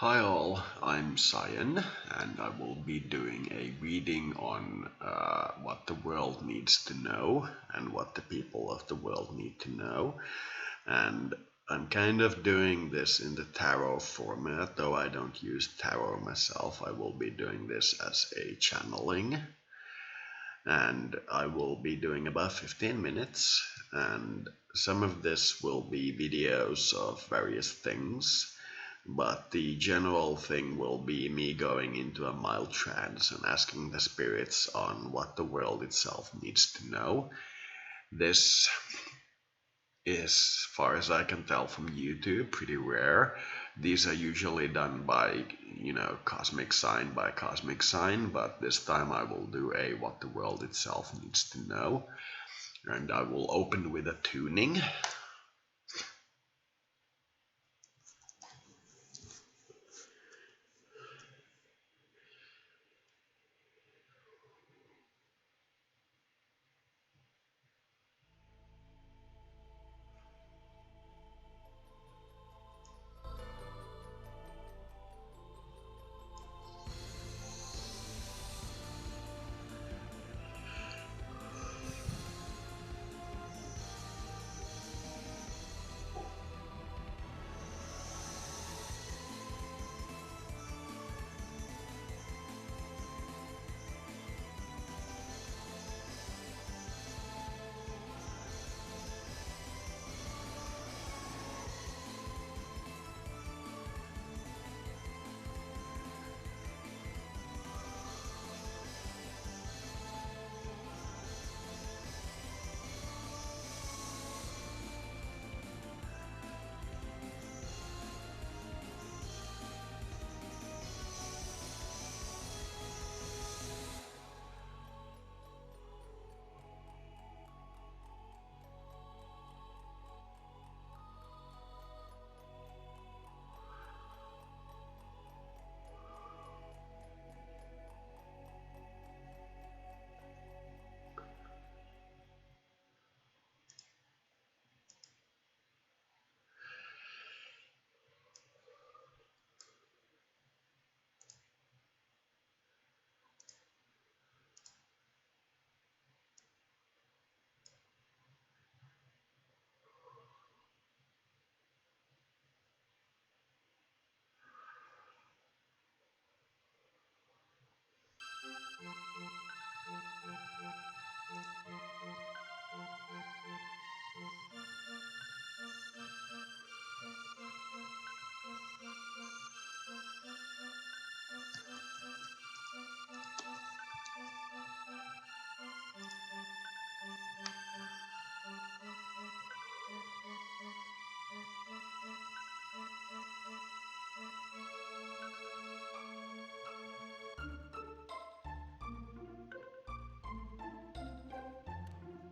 Hi all, I'm Cyan, and I will be doing a reading on what the world needs to know and what the people of the world need to know. And I'm kind of doing this in the tarot format, though I don't use tarot myself. I will be doing this as a channeling, and I will be doing about 15 minutes. And some of this will be videos of various things, but the general thing will be me going into a mild trance and asking the spirits on what the world itself needs to know. This is, as far as I can tell from YouTube, pretty rare. These are usually done by, cosmic sign by cosmic sign, but this time I will do a what the world itself needs to know. And I will open with a tuning.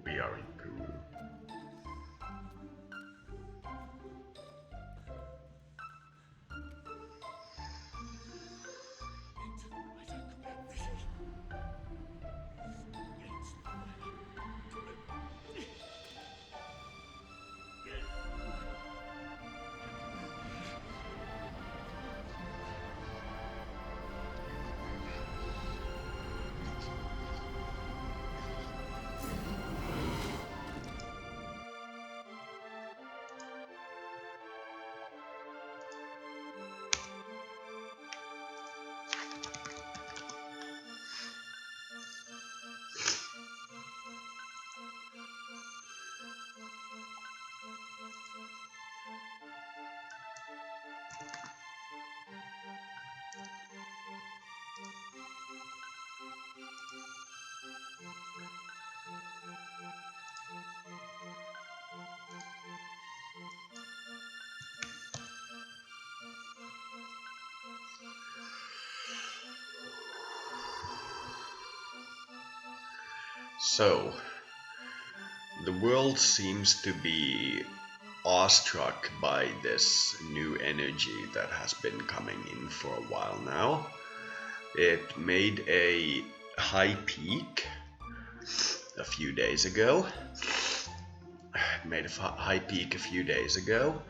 We are in Peru. So, the world seems to be awestruck by this new energy that has been coming in for a while now. It made a high peak a few days ago. It made a high peak a few days ago,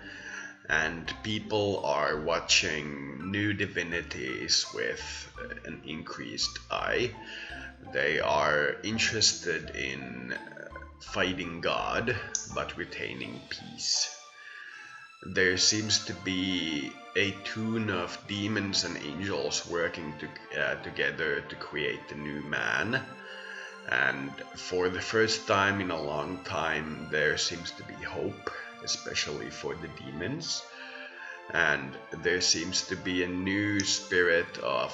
and people are watching new divinities with an increased eye. They are interested in fighting God but retaining peace. There seems to be a tune of demons and angels working together to create the new man. And for the first time in a long time, there seems to be hope, especially for the demons. And there seems to be a new spirit of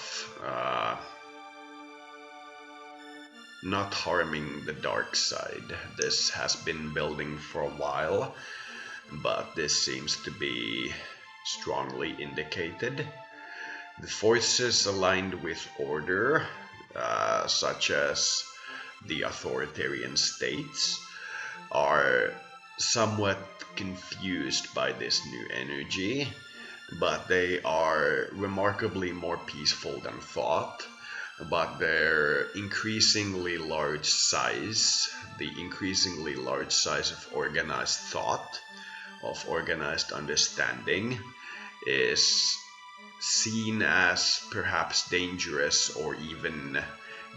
not harming the dark side. This has been building for a while, but this seems to be strongly indicated. The forces aligned with order, such as the authoritarian states, are somewhat confused by this new energy, but they are remarkably more peaceful than thought. But their increasingly large size, the increasingly large size of organized thought, of organized understanding, is seen as perhaps dangerous or even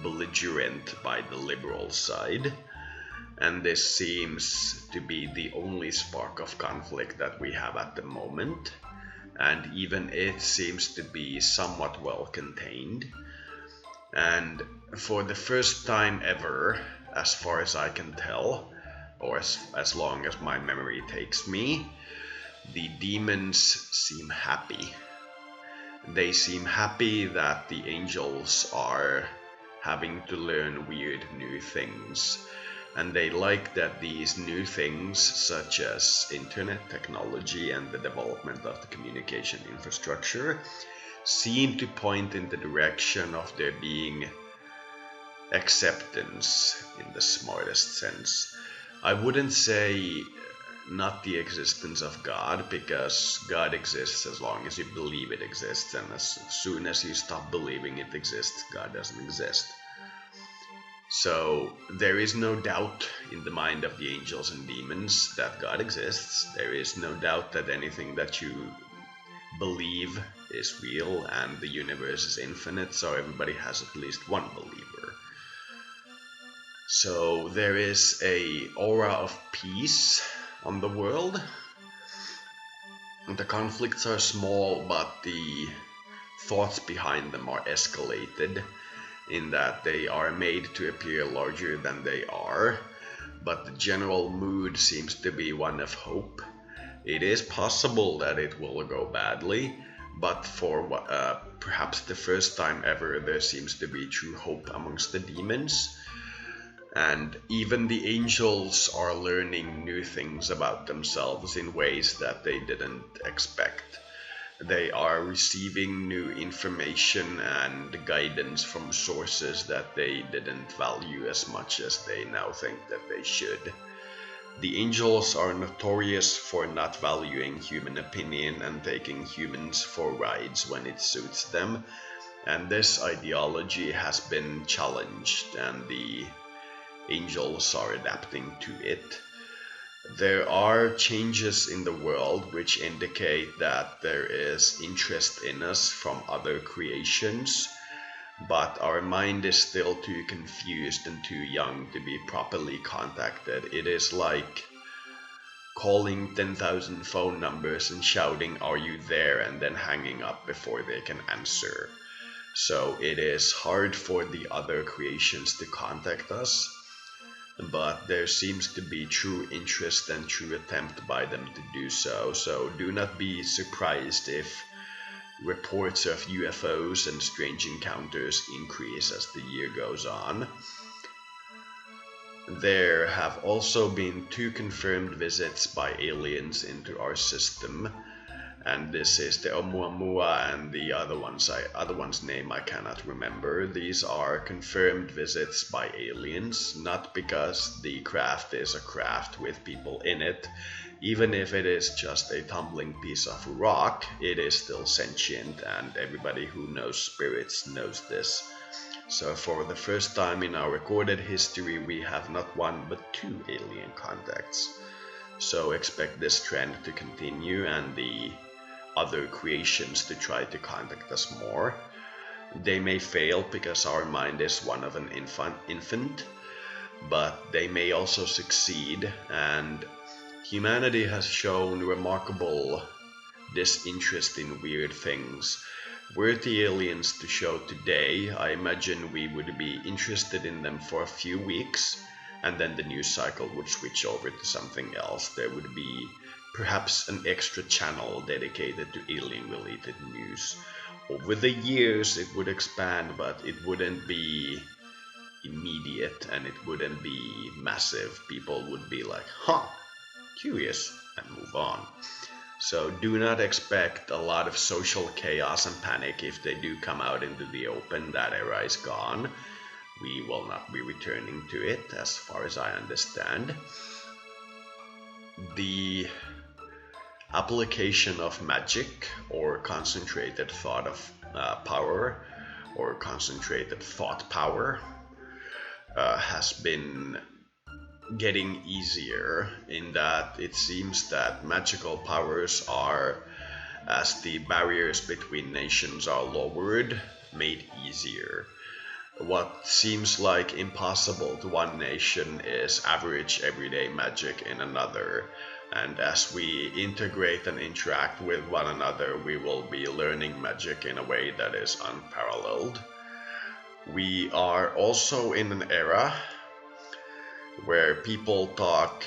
belligerent by the liberal side. And this seems to be the only spark of conflict that we have at the moment. And even it seems to be somewhat well contained. And for the first time ever, as far as I can tell, or as long as my memory takes me, the demons seem happy. They seem happy that the angels are having to learn weird new things. And they like that these new things, such as internet technology and the development of the communication infrastructure, seem to point in the direction of there being acceptance in the smartest sense. I wouldn't say not the existence of God, because God exists as long as you believe it exists, and as soon as you stop believing it exists, God doesn't exist. So there is no doubt in the mind of the angels and demons that God exists. There is no doubt that anything that you believe is real, and the universe is infinite, so everybody has at least one believer. So there is a aura of peace on the world. The conflicts are small, but the thoughts behind them are escalated, in that they are made to appear larger than they are, but the general mood seems to be one of hope. It is possible that it will go badly, but for perhaps the first time ever, there seems to be true hope amongst the demons. And even the angels are learning new things about themselves in ways that they didn't expect. They are receiving new information and guidance from sources that they didn't value as much as they now think that they should. The angels are notorious for not valuing human opinion and taking humans for rides when it suits them, and this ideology has been challenged, and the angels are adapting to it. There are changes in the world which indicate that there is interest in us from other creations, but our mind is still too confused and too young to be properly contacted. It is like calling 10,000 phone numbers and shouting, "Are you there?" and then hanging up before they can answer. So it is hard for the other creations to contact us, but there seems to be true interest and true attempt by them to do so. So do not be surprised if reports of UFOs and strange encounters increase as the year goes on. There have also been 2 confirmed visits by aliens into our system, and this is the Oumuamua and the other one's name I cannot remember. These are confirmed visits by aliens, not because the craft is a craft with people in it. Even if it is just a tumbling piece of rock, it is still sentient, and everybody who knows spirits knows this. So for the first time in our recorded history, we have not 1 but 2 alien contacts. So expect this trend to continue and the other creations to try to contact us more. They may fail because our mind is one of an infant, but they may also succeed, and humanity has shown remarkable disinterest in weird things. Were the aliens to show today, I imagine we would be interested in them for a few weeks, and then the news cycle would switch over to something else. There would be perhaps an extra channel dedicated to alien-related news. Over the years it would expand, but it wouldn't be immediate and it wouldn't be massive. People would be like, huh, curious, and move on. So do not expect a lot of social chaos and panic if they do come out into the open. That era is gone. We will not be returning to it as far as I understand. The application of magic or concentrated thought of power or concentrated thought power has been getting easier, in that it seems that magical powers are, as the barriers between nations are lowered, made easier. What seems like impossible to one nation is average everyday magic in another, and as we integrate and interact with one another, we will be learning magic in a way that is unparalleled. We are also in an era where people talk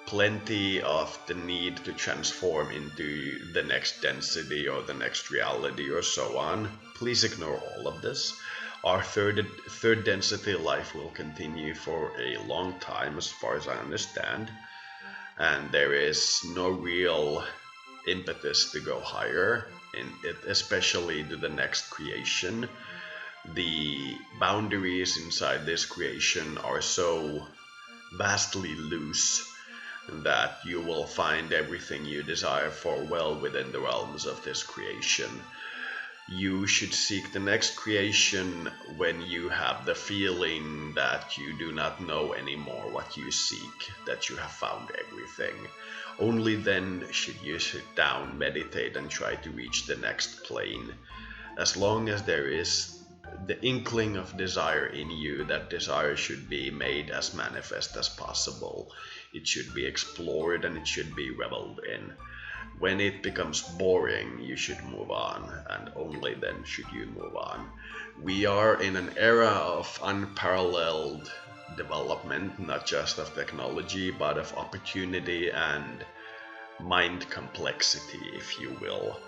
plenty of the need to transform into the next density or the next reality or so on. Please ignore all of this. Our third density life will continue for a long time as far as I understand, and there is no real impetus to go higher in it, especially to the next creation. The boundaries inside this creation are so vastly loose that you will find everything you desire for well within the realms of this creation. You should seek the next creation when you have the feeling that you do not know anymore what you seek, that you have found everything. Only then should you sit down, meditate, and try to reach the next plane. As long as there is the inkling of desire in you, that desire should be made as manifest as possible. It should be explored and it should be reveled in. When it becomes boring, you should move on, and only then should you move on. We are in an era of unparalleled development, not just of technology, but of opportunity and mind complexity, if you will.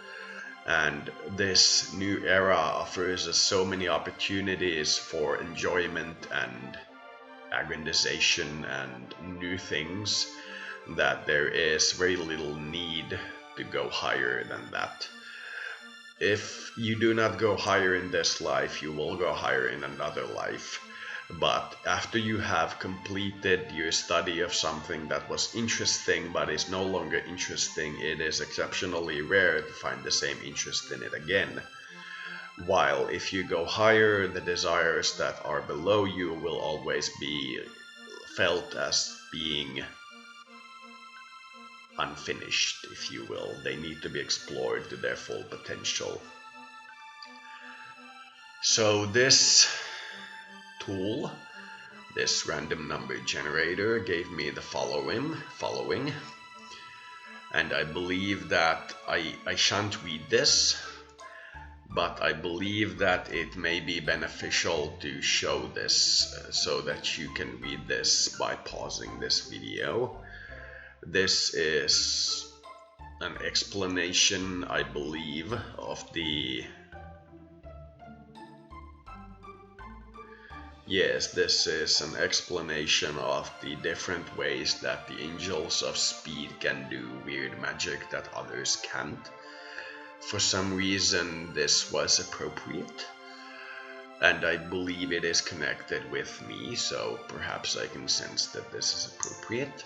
And this new era offers us so many opportunities for enjoyment and aggrandization and new things that there is very little need to go higher than that. If you do not go higher in this life, you will go higher in another life. But after you have completed your study of something that was interesting but is no longer interesting, it is exceptionally rare to find the same interest in it again. While if you go higher, the desires that are below you will always be felt as being unfinished, if you will. They need to be explored to their full potential. So this tool, this random number generator, gave me the following, and I believe that I shan't read this, but I believe that it may be beneficial to show this so that you can read this by pausing this video. This is an explanation, I believe, of the... Yes, this is an explanation of the different ways that the Angels of Speed can do weird magic that others can't. For some reason this was appropriate, and I believe it is connected with me, so perhaps I can sense that this is appropriate.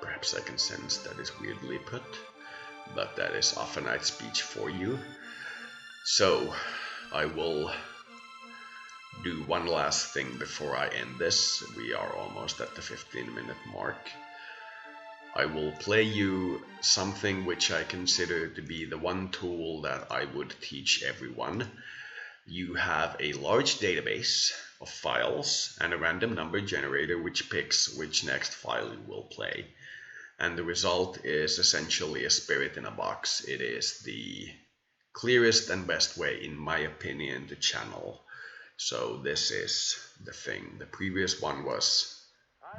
Perhaps I can sense that is weirdly put, but that is Ophanite speech for you. So I will do one last thing before I end this. We are almost at the 15-minute mark. I will play you something which I consider to be the one tool that I would teach everyone. You have a large database of files and a random number generator which picks which next file you will play. And the result is essentially a spirit in a box. It is the clearest and best way, in my opinion, to channel. So this is the thing. The previous one was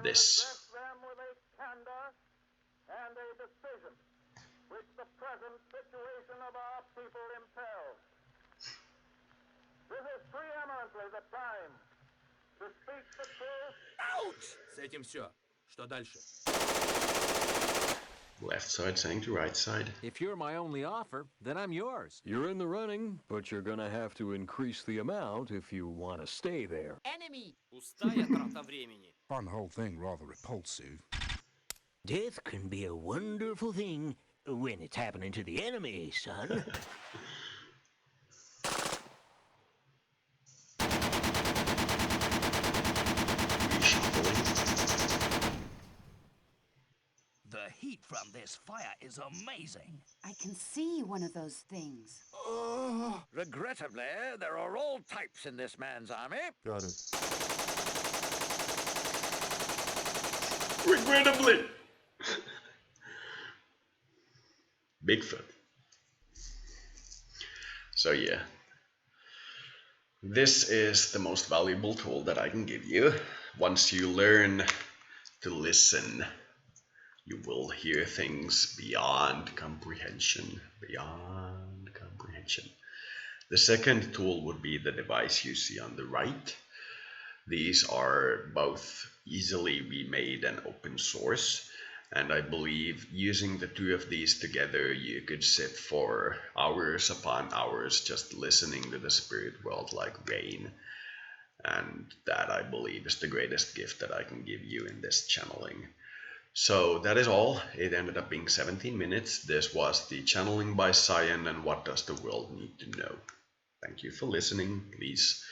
this. Them with a candor and a decision which the present situation of our people impels. This is preeminently the time to speak the truth. Ауч! С этим все. Что дальше? Left side saying to right side. If you're my only offer, then I'm yours. You're in the running, but you're gonna have to increase the amount if you want to stay there. Enemy! Пустая трата времени. Find the whole thing rather repulsive. Death can be a wonderful thing when it's happening to the enemy, son. Reshuffling. The heat from this fire is amazing. I can see one of those things. Regrettably, there are all types in this man's army. Got it. Regrettably. Bigfoot. So yeah, this is the most valuable tool that I can give you. Once you learn to listen, you will hear things beyond comprehension. Beyond comprehension. The second tool would be the device you see on the right. These are both easily remade and open source, and I believe using the two of these together you could sit for hours upon hours just listening to the spirit world like rain. And that, I believe, is the greatest gift that I can give you in this channeling. So that is all. It ended up being 17 minutes. This was the channeling by Cyan and What Does the World Need to Know. Thank you for listening. Please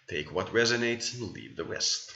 take what resonates and leave the rest.